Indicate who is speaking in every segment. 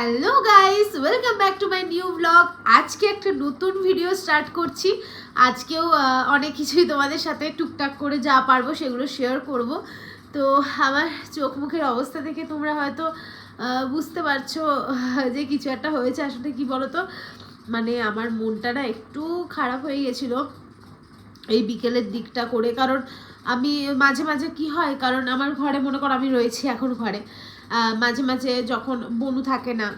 Speaker 1: Hello guys, welcome back to my new blog. আজকে একটা নতুন ভিডিও স্টার্ট করছি। আজকেও অনেক কিছুই তোমাদের সাথে টুকটাক করে যা পারবো সেগুলো শেয়ার করব। তো আমার চোখ মুখের অবস্থা দেখে তোমরা হয়তো বুঝতে পারছো যে কিছু একটা হয়েছে। আসলে কি বলো তো, মানে আমার মনটা না একটু খারাপ হয়ে গেছিলো এই বিকেলের দিকটা করে। কারণ আমি মাঝে মাঝে কি হয়, কারণ আমার ঘরে মনে করো আমি রয়েছি এখন ঘরে, মাঝে মাঝে যখন বনু থাকে না,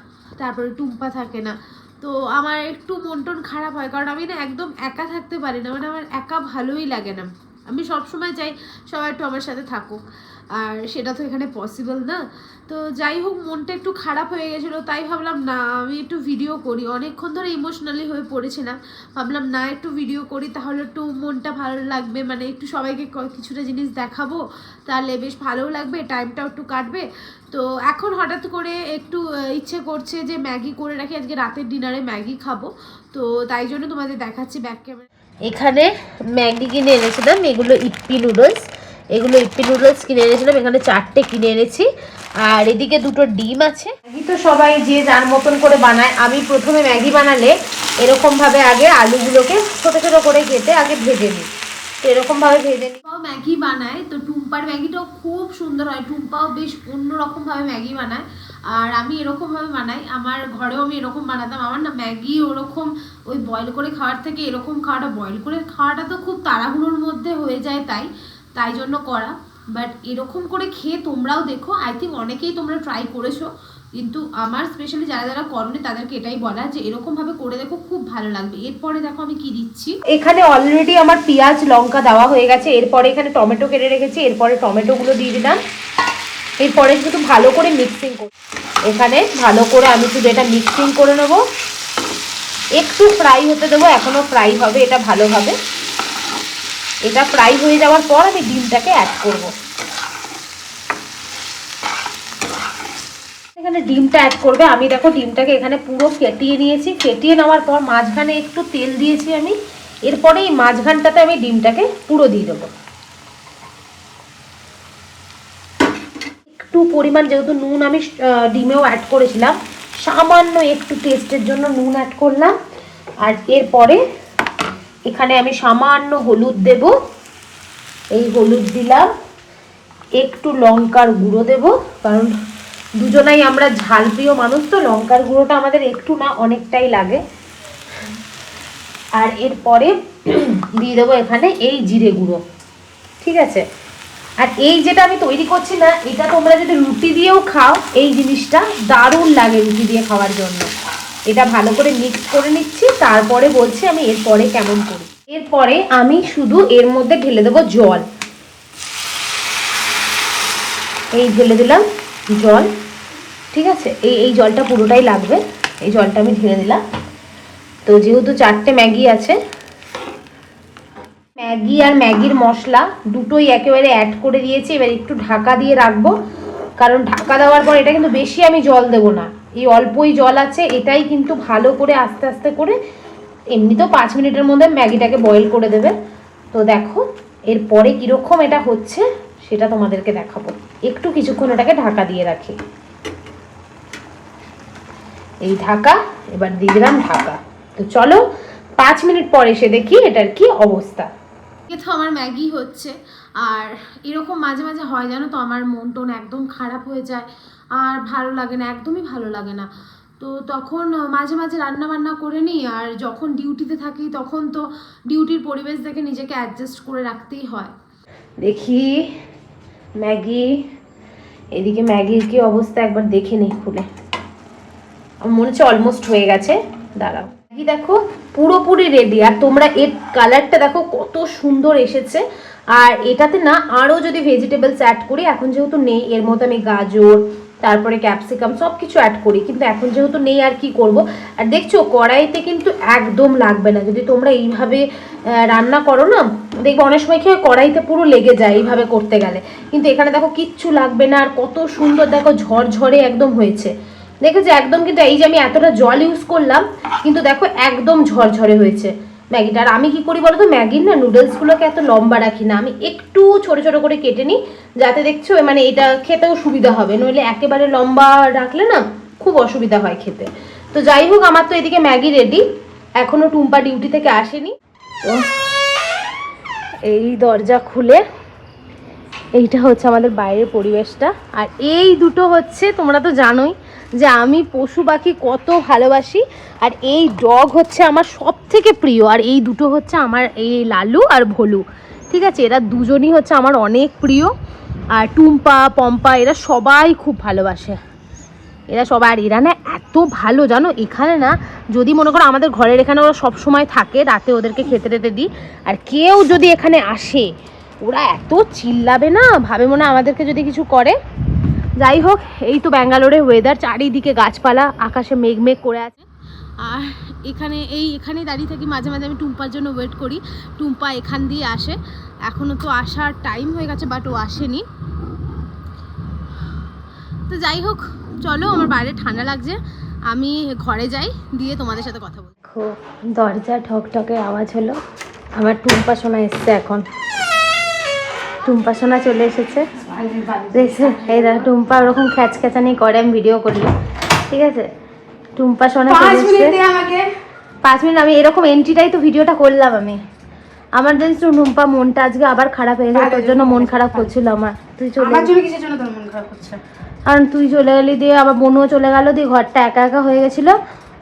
Speaker 1: তারপরে টুম্পা থাকে না, তো আমার একটু মন টন খারাপ হয়। কারণ আমি না একদম একা থাকতে পারি না, মানে আমার একা ভালোই লাগে না। আমি সবসময় চাই সবাই একটু আমার সাথে থাকুক, আর সেটা তো এখানে পসিবল না। তো যাই হোক, মনটা একটু খারাপ হয়ে গেছিলো, তাই ভাবলাম না আমি একটু ভিডিও করি। অনেকক্ষণ ধরে ইমোশনালি হয়ে পড়েছিলাম, ভাবলাম না একটু ভিডিও করি, তাহলে একটু মনটা ভালো লাগবে, মানে একটু সবাইকে কিছুটা জিনিস দেখাবো, তাহলে বেশ ভালোও লাগবে, টাইমটাও একটু কাটবে। তো এখন হঠাৎ করে একটু ইচ্ছে করছে যে ম্যাগি করে রাখি, আজকে রাতের ডিনারে ম্যাগি খাবো। তো তাই জন্য তোমাদের দেখাচ্ছি ব্যাক ক্যামেরা। এখানে ম্যাগি কিনে এনেছিলাম, এগুলো ইপ্পি নুডলস, কিনে এনেছিলাম। এখানে 4টে কিনে এনেছি, আর এদিকে 2টো ডিম আছে। ম্যাগি তো সবাই যে যার মতন করে বানায়। আমি প্রথমে ম্যাগি বানালে এরকমভাবে আগে আলুগুলোকে ছোটো ছোটো করে কেটে আগে ভেজে নিই। তো এরকমভাবে ভেজে নিই। ম্যাগি বানায়, তো টুম্পার ম্যাগিটাও খুব সুন্দর হয়। টুম্পাও বেশ অন্যরকমভাবে ম্যাগি বানায়, আর আমি এরকমভাবে বানাই। আমার ঘরেও আমি এরকম বানাতাম। আমার না ম্যাগি ওরকম ওই বয়েল করে খাওয়ার থেকে এরকম খাওয়াটা, বয়েল করে খাওয়াটা তো খুব তাড়াহুড়োর মধ্যে হয়ে যায়, তাই জন্য করা। বাট এরকম করে খেয়ে তোমরাও দেখো, আই থিঙ্ক অনেকেই তোমরা ট্রাই করেছো, কিন্তু আমার স্পেশালি যারা যারা করনি তাদেরকে এটাই বলা যে এরকম ভাবে করে দেখো, খুব ভালো লাগবে। এরপরে দেখো আমি কি দিচ্ছি। এখানে অলরেডি আমার পেঁয়াজ লঙ্কা দেওয়া হয়ে গেছে। এরপরে এখানে টমেটো কেটে রেখেছি, এরপরে টমেটোগুলো দিয়ে দিলাম। এরপরে শুধু ভালো করে মিক্সিং করব। এখানে ভালো করে আমি শুধু এটা মিক্সিং করে নেব, একটু ফ্রাই হতে দেবো, এখনো ফ্রাই হবে এটা ভালোভাবে। এটা ফ্রাই হয়ে যাওয়ার পর আমি ডিমটাকে অ্যাড করব। এখানে ডিমটা অ্যাড করবে। আমি দেখো ডিমটাকে এখানে পুরো ফেটিয়ে নিয়েছি। ফেটিয়ে নেওয়ার পর মাঝখানে একটু তেল দিয়েছি আমি। এরপরে এই মাঝখানটাতে আমি ডিমটাকে পুরো দিয়ে দেবো। একটু পরিমাণ, যেহেতু নুন আমি ডিমেও অ্যাড করেছিলাম, সামান্য একটু টেস্টের জন্য নুন অ্যাড করলাম। আর এরপরে এখানে আমি সামান্য হলুদ দেব, এই হলুদ দিলাম। একটু লঙ্কার গুঁড়ো দেব, কারণ দুজনাই আমরা ঝাল প্রিয় মানুষ, তো লঙ্কার গুঁড়োটা আমাদের একটু না অনেকটাই লাগে। আর এরপরে দিয়ে দেবো এখানে এই জিরে গুঁড়ো, ঠিক আছে। আর এই যেটা আমি তৈরি করছি না, এটা তোমরা যদি রুটি দিয়েও খাও, এই জিনিসটা দারুণ লাগে রুটি দিয়ে খাওয়ার জন্য। এটা ভালো করে মিক্স করে নিচ্ছি, তারপরে বলছি আমি এরপরে কেমন করি। এরপরে আমি শুধু এর মধ্যে ঢেলে দেবো জল। এই ঢেলে দিলাম জল, ঠিক আছে। এই জলটা পুরোটাই লাগবে, এই জলটা আমি ঢেলে দিলাম। তো যেহেতু 4টে ম্যাগি আছে, ম্যাগি আর ম্যাগির মশলা দুটোই একেবারে অ্যাড করে দিয়েছি। এবার একটু ঢাকা দিয়ে রাখবো, কারণ ঢাকা দেওয়ার পর এটা কিন্তু বেশি আমি জল দেবো না, এই অল্পই জল আছে। এটাই কিন্তু ভালো করে আস্তে আস্তে করে, এমনিতেও 5 মিনিটের মধ্যে ম্যাগিটাকে বয়েল করে দেবে। তো দেখো এরপরে কীরকম এটা হচ্ছে সেটা তোমাদেরকে দেখাবো। একটু কিছুক্ষণ এটাকে ঢাকা দিয়ে রাখি। এই ঢাকা, এবার দিয়ে দিলাম ঢাকা। তো চলো 5 মিনিট পর এসে দেখি এটার কি অবস্থা। তো আমার ম্যাগি হচ্ছে, আর এরকম মাঝে মাঝে হয় জানো তো, আমার মন টন একদম খারাপ হয়ে যায়, আর ভালো লাগে না, একদমই ভালো লাগে না। তো তখন মাঝে মাঝে রান্না বান্না করে নিই, আর যখন ডিউটিতে থাকি তখন তো ডিউটির পরিবেশ দেখে নিজেকে অ্যাডজাস্ট করে রাখতেই হয়। দেখি ম্যাগি, এদিকে ম্যাগির কি অবস্থা একবার দেখে নিই খুলে। মনে হচ্ছে অলমোস্ট হয়ে গেছে, দাঁড়াও। ম্যাগি দেখো পুরোপুরি রেডি, আর তোমরা এর কালারটা দেখো কত সুন্দর এসেছে। আর এটাতে না আরও যদি ভেজিটেবলস অ্যাড করি, এখন যেহেতু নেই, এর মধ্যে আমি গাজর, তারপরে ক্যাপসিকাম সব কিছু অ্যাড করি, কিন্তু এখন যেহেতু নেই আর কি করব। আর দেখছো কড়াইতে কিন্তু একদম লাগবে না, যদি তোমরা এইভাবে রান্না করো না, দেখবো অনেক সময় কি হয় কড়াইতে পুরো লেগে যায় এইভাবে করতে গেলে, কিন্তু এখানে দেখো কিচ্ছু লাগবে না। আর কত সুন্দর দেখো ঝরঝরে একদম হয়েছে, দেখেছো একদম। কিন্তু এই যে আমি এতটা জল ইউজ করলাম, কিন্তু দেখো একদম ঝরঝরে হয়েছে ম্যাগিটা। আর আমি কি করি বলো তো, ম্যাগির না নুডলসগুলোকে এত লম্বা রাখি না, আমি একটু ছোট ছোট করে কেটে নিই, যাতে দেখছো মানে এটা খেতেও সুবিধা হবে। নইলে একেবারে লম্বা রাখলে না খুব অসুবিধা হয় খেতে। তো যাই হোক, আমার তো এদিকে ম্যাগি রেডি, এখনও টুম্পা ডিউটি থেকে আসেনি। তো এই দরজা খুলে এইটা হচ্ছে আমাদের বাইরের পরিবেশটা। আর এই দুটো হচ্ছে, তোমরা তো জানোই যে আমি পশু পাখি কত ভালোবাসি, আর এই ডগ হচ্ছে আমার সব থেকে প্রিয়। আর এই দুটো হচ্ছে আমার, এই লালু আর ভোলু, ঠিক আছে, এরা দুজনই হচ্ছে আমার অনেক প্রিয়। আর টুম্পা পম্পা এরা সবাই খুব ভালোবাসে, এরা সবাই। আর এরা না এত ভালো জানো, এখানে না যদি মনে করো আমাদের ঘরের এখানে ওরা সব সময় থাকে, রাতে ওদেরকে খেতে টেতে দিই, আর কেউ যদি এখানে আসে ওরা এত চিল্লাবে না, ভাবে মনে আমাদেরকে যদি কিছু করে। যাই হোক, এই তো ব্যাঙ্গালোরের ওয়েদার, চারিদিকে গাছপালা, আকাশে মেঘ মেঘ করে আছে। আর এখানেই দাঁড়িয়ে থাকি, মাঝে মাঝে আমি টুম্পার জন্য ওয়েট করি। টুম্পা এখান দিয়ে আসে, এখনও তো আসার টাইম হয়ে গেছে, বাট ও আসেনি। তো যাই হোক, চলো, আমার বাইরে ঠান্ডা লাগছে, আমি ঘরে যাই, দিয়ে তোমাদের সাথে কথা বলবো। খুব দরজা ঠকঠকে আওয়াজ হলো, আমার টুম্পা সোনা এসছে। এখন টুম্পা সোনা চলে এসেছে। এই দেখো টুম্পা ওরকম খ্যাচখ্যাচানি করে, আমি ভিডিও করলে, ঠিক আছে। টুম্পা সোনা চলে এসেছে। 5 মিনিট আমি এরকম এন্ট্রিটাই তো ভিডিওটা করলাম আমি। আমার জানিস তো টুম্পা মনটা আজকে আবার খারাপ হয়ে গেছে, তোর জন্য মন খারাপ হচ্ছিল আমার। তুই চলে কিসের জন্য তোর মন খারাপ হচ্ছে? কারণ তুই চলে গেলি, দিয়ে আবার বোনও চলে গেল, দিয়ে ঘরটা একা একা হয়ে গেছিল,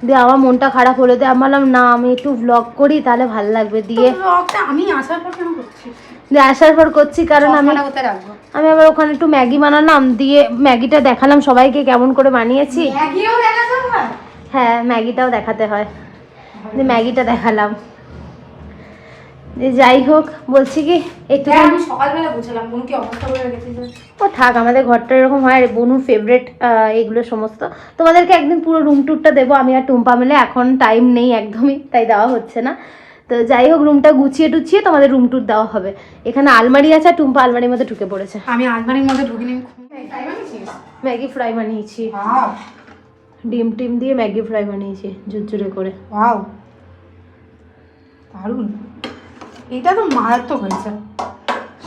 Speaker 1: দিয়ে আমার মনটা খারাপ হলো। দিয়ে আমি বললাম না, আমি একটু ব্লগ করি, তাহলে ভালো লাগবে। দিয়ে
Speaker 2: আমি আসার পর কেন করছি?
Speaker 1: দিয়ে আসার পর করছি, কারণ আমি আবার ওখানে একটু ম্যাগি বানালাম, দিয়ে ম্যাগিটা দেখালাম সবাইকে কেমন করে বানিয়েছি। হ্যাঁ, ম্যাগিটাও দেখাতে হয়, দিয়ে ম্যাগিটা দেখালাম। যাই হোক, বলছি কি একটু
Speaker 2: সকালবেলা বুঝলাম বোন কি অবস্থা করে রেখেছিল।
Speaker 1: ও থাক, আমাদের ঘরটা এরকম হয়, বনুর ফেভারিট এগুলো সমস্ত। তোমাদেরকে একদিন পুরো রুম ট্যুরটা দেবো আমি আর টুম্পা মিলে, এখন টাইম নেই একদমই, তাই দেওয়া হচ্ছে না। তো যাই হোক, রুমটা গুছিয়ে টুছিয়ে তোমাদের রুম ট্যুর দেওয়া হবে। এখানে আলমারি আছে, আর টুম্পা আলমারির মধ্যে ঢুকে পড়েছে।
Speaker 2: আমি আলমারির মধ্যে ঢুকিনি।
Speaker 1: ম্যাগি ফ্রাই বানিয়েছি, ডিম টিম দিয়ে ম্যাগি ফ্রাই বানিয়েছি ঝুরঝুরে করে।
Speaker 2: ওয়াও, দারুণ। এটা তো মারাত্মক হয়েছে,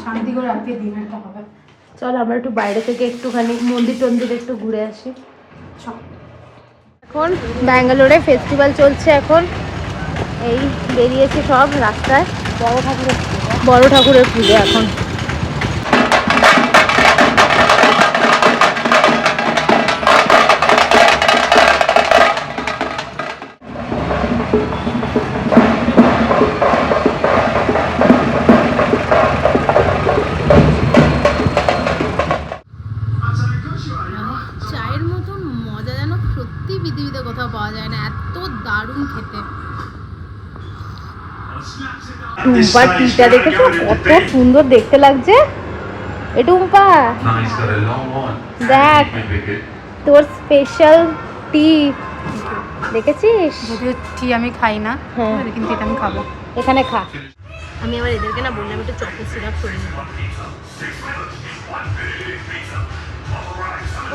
Speaker 2: শান্তি করে আজকে ডিনারটা হবে।
Speaker 1: চল আমরা একটু বাইরে থেকে একটুখানি মন্দির টন্দির একটু ঘুরে আসি। এখন ব্যাঙ্গালোরে ফেস্টিভ্যাল চলছে, এখন এই বেরিয়েছে সব রাস্তায়, বড় ঠাকুরের পুজো এখন। চায়ের মতন মজা যেন সত্যি পৃথিবীতে কোথাও পাওয়া যায় না, এত দারুণ খেতে। টুম্পার টিটা দেখেছো কত সুন্দর দেখতে লাগছে? এ টুম্পা দেখ, তোর স্পেশাল টি দেখেছিস?
Speaker 2: যদিও টি আমি খাই না,
Speaker 1: হ্যাঁ,
Speaker 2: কিন্তু এটা আমি খাবো।
Speaker 1: এখানে খা। আমি আবার এদেরকে না বললাম একটু চকলেট সিরাপ করে নিতে।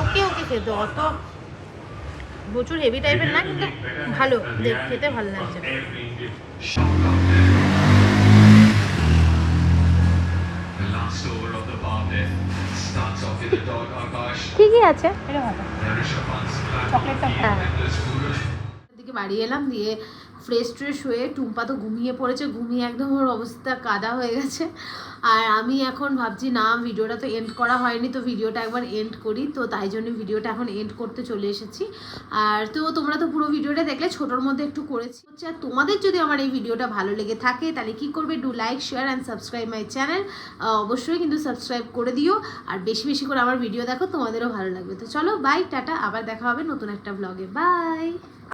Speaker 1: ওকে ওকে খেতে অত প্রচুর হেভি টাইপের না, কিন্তু ভালো, খেতে ভালো লাগছে। ঠিকই আছে,
Speaker 2: এটা ভালো, চকলেটটা
Speaker 1: হ্যাঁ। দিকে বাড়ি এলাম, দিয়ে ফ্রেশ ট্রেশ হয়ে টুম্পা তো ঘুমিয়ে পড়েছে, ঘুমিয়ে একদম ওর অবস্থা কাদা হয়ে গেছে। আর আমি এখন ভাবছি না, ভিডিওটা তো এন্ড করা হয়নি, তো ভিডিওটা একবার এন্ড করি। তো তাই জন্য ভিডিওটা এখন এন্ড করতে চলে এসেছি। আর তো তোমরা তো পুরো ভিডিওটা দেখলে, ছোটোর মধ্যে একটু করেছি হচ্ছে। আর তোমাদের যদি আমার এই ভিডিওটা ভালো লেগে থাকে তাহলে কি করবে, do like share and subscribe my channel. অবশ্যই কিন্তু সাবস্ক্রাইব করে দিও, আর বেশি বেশি করে আমার ভিডিও দেখো, তোমাদেরও ভালো লাগবে। তো চলো বাই, টাটা, আবার দেখা হবে নতুন একটা ব্লগে, বাই।